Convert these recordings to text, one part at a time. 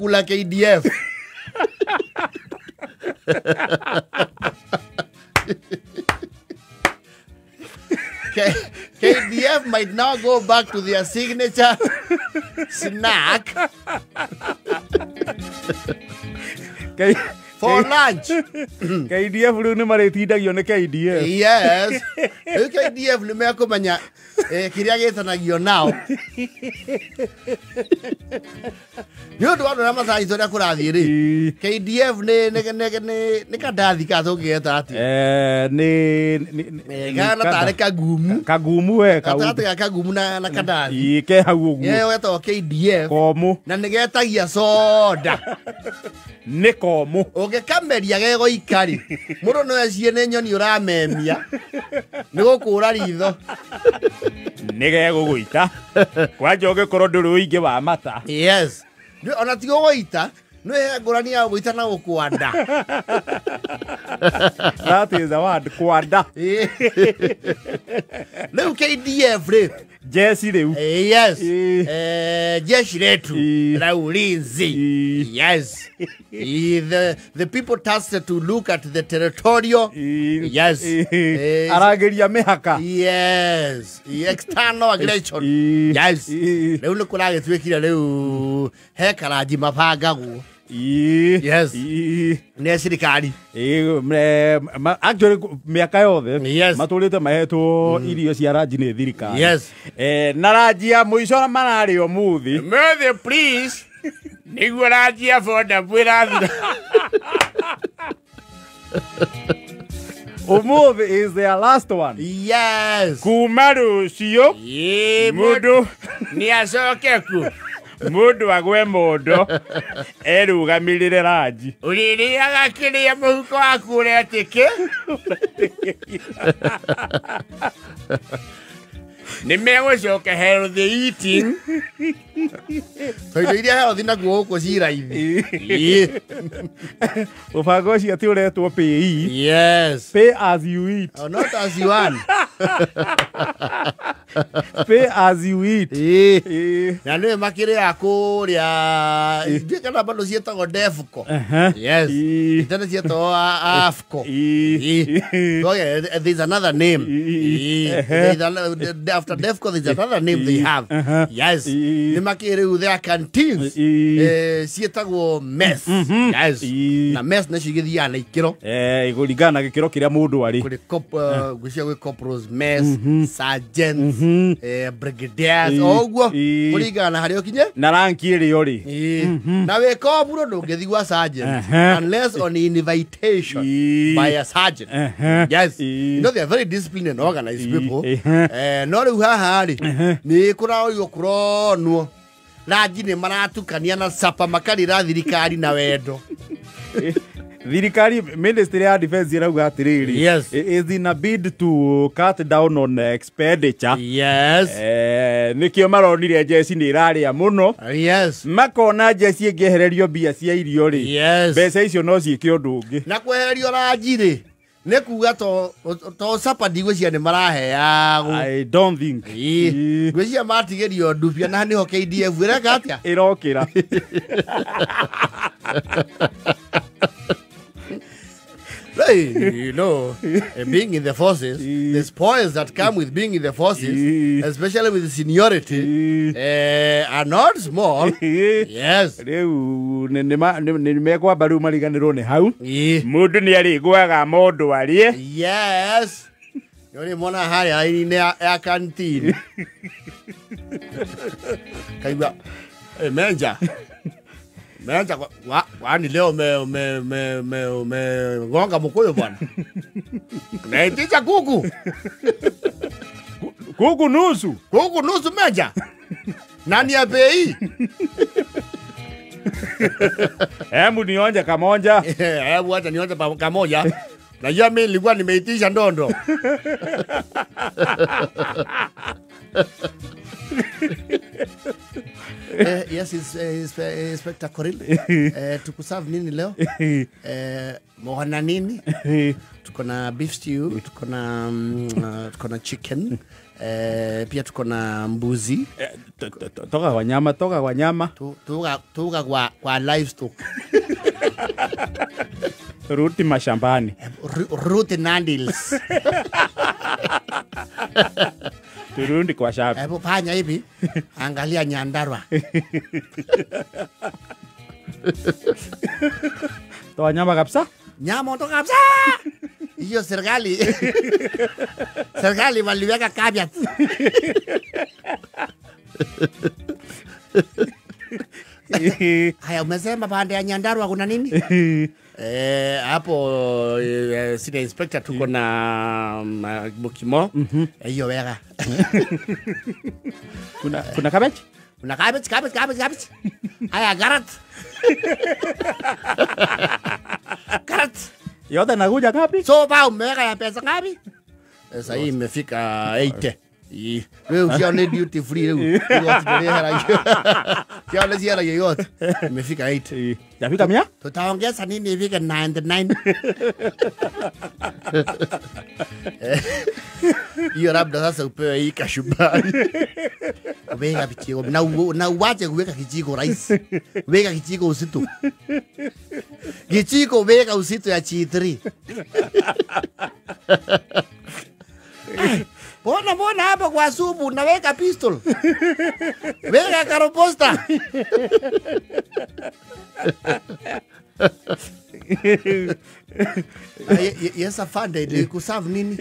kula KDF. KDF might now go back to their signature snack for lunch. KDF ni maretindagio ni KDF. Yes. KDF ni mekumenya kiria gitanagio nao. Yo ndo ndo nama sai toria kurathi ri. KDF ni kandathi ka tungeta ati. Ni gana tare kagumu. Kagumu we ka. Tata kagumu na kandathi. Ke hau uguo. Ye weto KDF. Komu. Na nigetagia soda. Ni komu. Kameria gego ikari muno no ecie ne nyoni uramemia nigukura ritho nigego guita kwajoge koro nduru ingi wa mata. Yes ona tigo guita no ngurani ya guita na gukwanda. That is the word, kwanda. Leo KDF re jeshi reu. Yes jeshi letu la ulinzi. Yes the people tasked to look at the territorial. Yes arageria mihaka. Yes external aggression. Yes leo ni kula gitwekira leo he karaji mabangagwo. Yes ne sirikari actually miaka yothe yes maturite mahetwo irio cia ranji ni thirikari. Yes na ranji ya muico marari omuthi mother please niguo ranji ya boda bwirathira. Omuthi is their last one. Yes kuma rucio mundu ni acoke ku mundu agwe mondo erugamirire ranji uririaga kiria muhuko waku uretike nimegucoka healthy eating toindo iria healthy naguo guku ciraithi. Ubango ucio ati uretwo PE. Yes pay as you eat. Oh, not as you want. Pay as you eat. Na nä makiri ya kuria ndikana bado cietagwo defco. Yes itana cietagwo afco. There's another name. After defco there's another name they have. Yes nä makiri u their canteens cietagwo mess. Yes na mess nä cigithia na ikiro igurigana gikiro kiria mundu ari kuri gucia gwi corporals mess sergeants brigadiers oguo kurigana hari okinye na ranki iri ori na we ko buro ndungithigwa sergeant unless on invitation by a sergeant. Yes you know they are very disciplined and organized people. No riu haha ri ni kuraoyo kuronwo ranji ni maratukania na sapa makarira thirikari na wendo. Thirikari Ministry of Defense irauga atiriri. Yes is in a bid to cut down on expenditure. Yes nikio maronire jeshi ni iraria muno. Yes makona jeshi ingehererio bia cia irio ri. Yes mbeca icio no ciike undu ungi na kweherio ranji ri ne kuga to sapa ndigwiciria ni maraheagwo. I don't think ngwiciria matigerio ndubia na niho KDF ireka atia irokira. You know, being in the forces, the spoils that come with being in the forces, especially with seniority, are not small. Yes. Riu ni mekwa baru mariganirwo ni hau. Mundu ni ari gwaga mundu arie. Yes. Yoni mona hari aini ya canteen. Kaigwa menja. Menja kwani leo ngonga mkoyo bwana. Naitisha kuku. Kuku nusu. Kuku nusu menja. Nani ya bei? Hebu nionje kamoja. Hebu acha nionje kamoja. Najua mimi nilikuwa nimeitisha ndondo. Yes, Inspector Koril. Tukuserve nini leo? Mohana nini? Tuko na beef stew, tuko na chicken. Pia tuko na mbuzi. Toka kwa nyama. Tuka kwa livestock. Ruti mashambani. Ruti Nandils. Turundi kwa shamba. Hebu fanya hivi. Angalia Nyandarua. Toa nyama kabisa? Nyama toka kabisa. Hiyo serikali waliweka caveat. Haya, umesema pande ya Nyandarua kuna nini? Hapo senior inspector tuko na Bukimo. Hiyo weka. Kuna cabbage? Kuna cabbage. Haya, carrot. Carrot. Yote nakuja ngapi? So ba umeweka ya pesa ngapi? Sasa hii imefika 80. Wewe usione duty free leo. Kiona ziara yote. Imefika 8. Yafika 100? Tutaongeza nini ifike 99? Hiyo labda sasa upewe hii kashumbari. Weka kijiko na uache kuweka kijiko rahisi. Weka kijiko uzito. Kijiko weka uzito ya G3. Mbona hapa kwa supu unaweka pistol? Weka karoposta. Yes, afande, ni kuserve nini?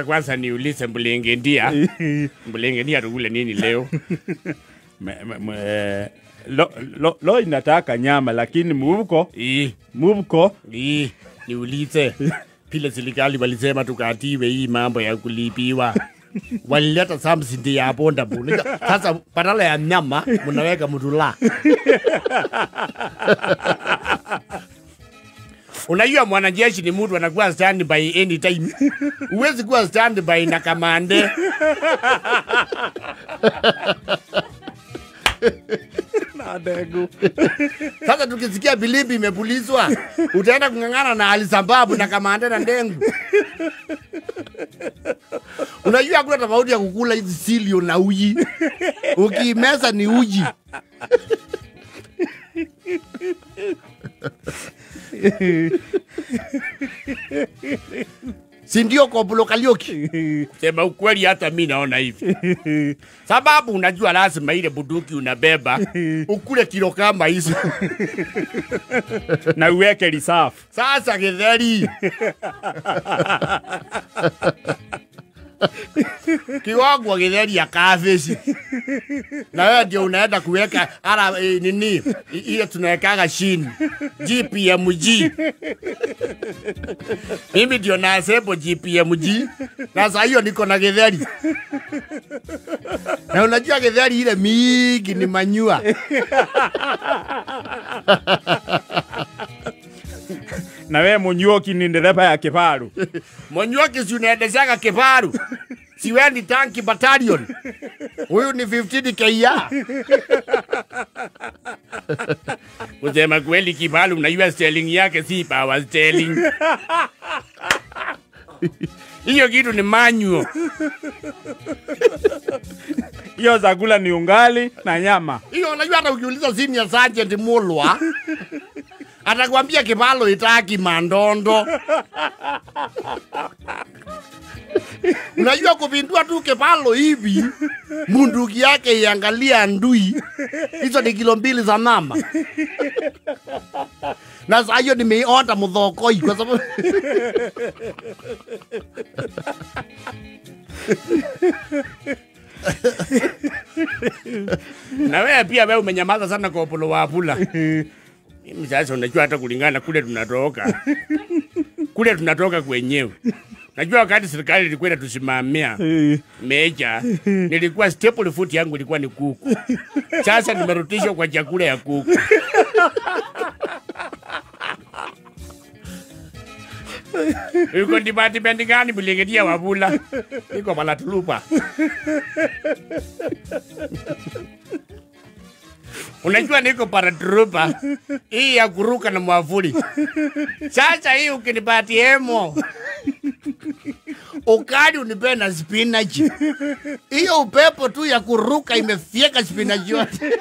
Kwanza niulize Mbulengendia. Mbulengendia tukule nini leo? Lo inataka nyama lakini muvuko. Niulize. Pile serikali walisema tukatiwe hii mambo ya kulipiwa. Walileta something ya bonda buni. Sasa badala ya nyama mnaweka mtula. Unajua mwanajeshi ni mtu anakuwa stand by any time. Huwezi kuwa stand by na kamande. Nadegu. Sasa tukisikia bilimbi imepulizwa, utaenda kungangana na alisambabu na kamande na ndengu. Unajua kuna tofauti ya kukula hizi silio na uji. Ukimeza ni uji. Sindio Kobulo Kalioki? Sema ukweli hata mimi naona hivi. Sababu unajua lazima ile buduki unabeba ukule kilo kama hizo. Na uweke reserve. Sasa githeri. Kiwango githeri ya kaveshi. Na wewe ndio unaenda kuweka nini? Ile tunawekaga chini. GPMG. Mimi ndio nasebo GPMG. Na sasa hiyo niko na githeri. Na unajua githeri ile mingi ni manyua. Na wewe Munyuoki ni ndereva ya kifaru. Munyuoki si unaendeshaga kifaru. Si wewe ni tanki battalion. Huyu ni 15 KR. Kusema kweli kifaru unajua sterling yake si power sterling. Hiyo kitu ni manual. Hiyo zakula ni ungali na nyama. Hiyo unajua hata ukiuliza senior sergeant Mulwa atakwambia kibalo itaki mandondo. Unajua kupindua tu kibalo hivi, munduki yake iangalia ndui. Hizo ni kilo 2 za mama. Na sasa hiyo nimeonda mudhokoi kwa sababu na wewe pia wewe umenyamaza sana kwa Opolo Wafula. Mimi sasa unajua hata kulingana kule tunatoka. Kule tunatoka kwenyewe. Najua wakati serikali ilikuwa tusimamia meja, nilikuwa staple food yangu ilikuwa ni kuku. Sasa nimerudishwa kwa chakula ya kuku. Uko department gani Mbulengendia Wafula? Niko Malatulupa. Unajua niko paratrooper. Hii ya kuruka na mwavuli. Sasa hii ukinipati hemo. Ukadi unipe na spinach. Hiyo upepo tu ya kuruka imefieka spinach yote.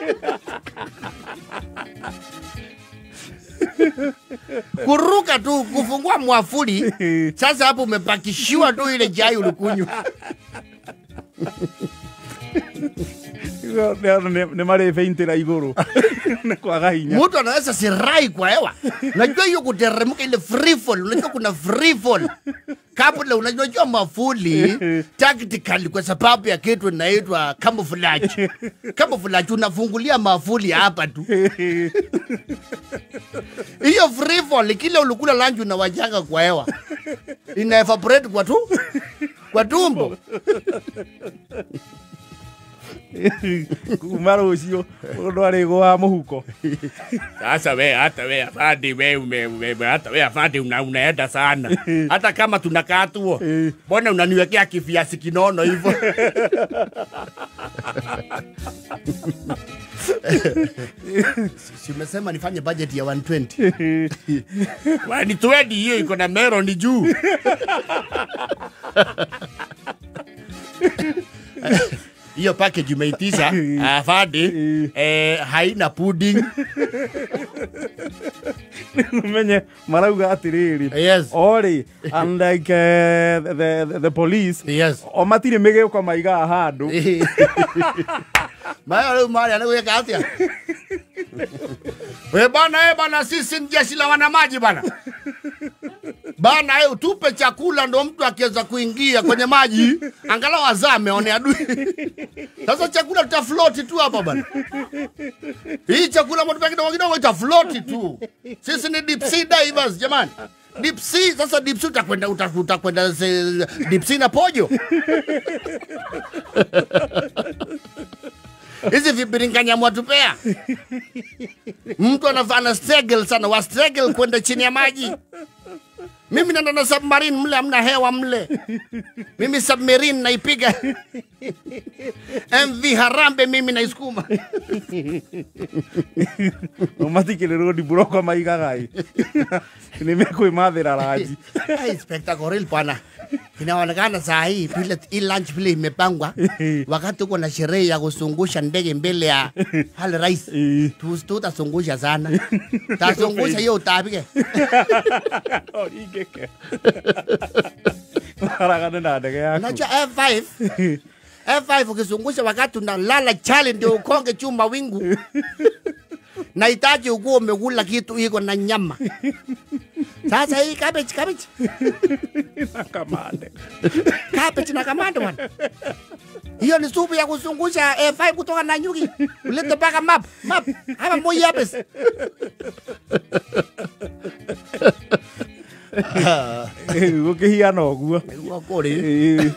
Kuruka tu kufungua mwavuli. Sasa hapo umepakishiwa tu ile chai ulikunywa. Ne mare feintera igoro. Kwa hinya. Mtu anaweza sirai kwa hewa. Unajua hiyo kuteremka ile free fall, unajua kuna free fall. Kabla unajua mafuli tactically kwa sababu ya kitu inaitwa camouflage. Camouflage unafungulia mafuli hapa tu. Hiyo free fall kile ulikula lunch unawajanga kwa hewa. Ina evaporate kwa tumbo. Kumaro ucio ndo arego wa muhuko. Sasa we hata we afadi hata we afadi unaenda sana. Hata kama tunakaa tu. Mbona unaniwekea kifiasi kinono hivyo? Si umesema nifanye budget ya 120. 120 hiyo iko na melon juu. Hiyo package umeitisha afadi haina pudding. Menye marauga atiriri. Yes. Ori and like the police. Yes. O matire mege kwa maiga handu. Mayo mali anaweka atia. We bana sisi ni jeshi la wanamaji bana. Bana utupe chakula ndo mtu akiweza kuingia kwenye maji angalau azame aone adui. Sasa chakula tutafloat tu hapa bana. Hii chakula mtu kidogo itafloat tu. Sisi ni deep sea divers jamani. Deep sea sasa deep sea utakwenda deep sea na pojo. Hizi vibiringanya mwatupea. Mtu anafanya struggle sana, wa struggle kwenda chini ya maji. Mimi naenda na submarine mle hamna hewa mle. Mimi submarine naipiga. MV Harambe mimi naisukuma. Umatikile rodi buroko maiga gai. Nimeko imadhira raji. Spectacle pana. Inaonekana saa hii hii lunch vile imepangwa wakati uko na sherehe ya kusungusha ndege mbele ya hali rais. Tutasungusha sana. Tasungusha hiyo utapige. Origeke. Haragana na ndege yako. Unajua F5 ukizungusha wakati unalala chali ndio ukonge chuma wingu. Nahitaji ukuwe umekula kitu iko na nyama. Sasa hii cabbage. Na kamande. Cabbage na kamande bwana. Hiyo ni supu ya kuzungusha F5 kutoka Nanyuki. Ulete paka map. Hapa moyo hapa. Ukihia noguo. Wakore.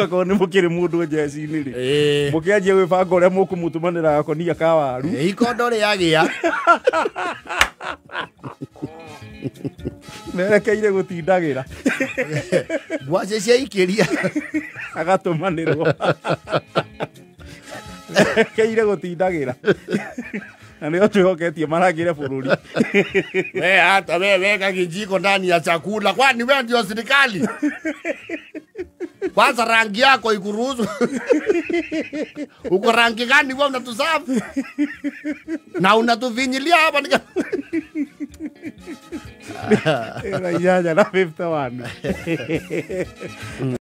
Ko ni mukire mundu jeshi ni ri. Mukianjia gwibanga uria mukumutumanira akonia ka waru. Iko ndore yagia. Merekeire gutindagira. Bwace cia ikiria. Agatumanirwo. Keire gutindagira. Na leo tuhoketie maragire bururi. Hata weka kijiko ndani ya chakula. Kwani wewe ndio serikali? Kwanza rangi yako ikuruhusu. Uko rangi gani wewe unatusafu? Na unatuvinyilia hapa nika. Era ya na 51.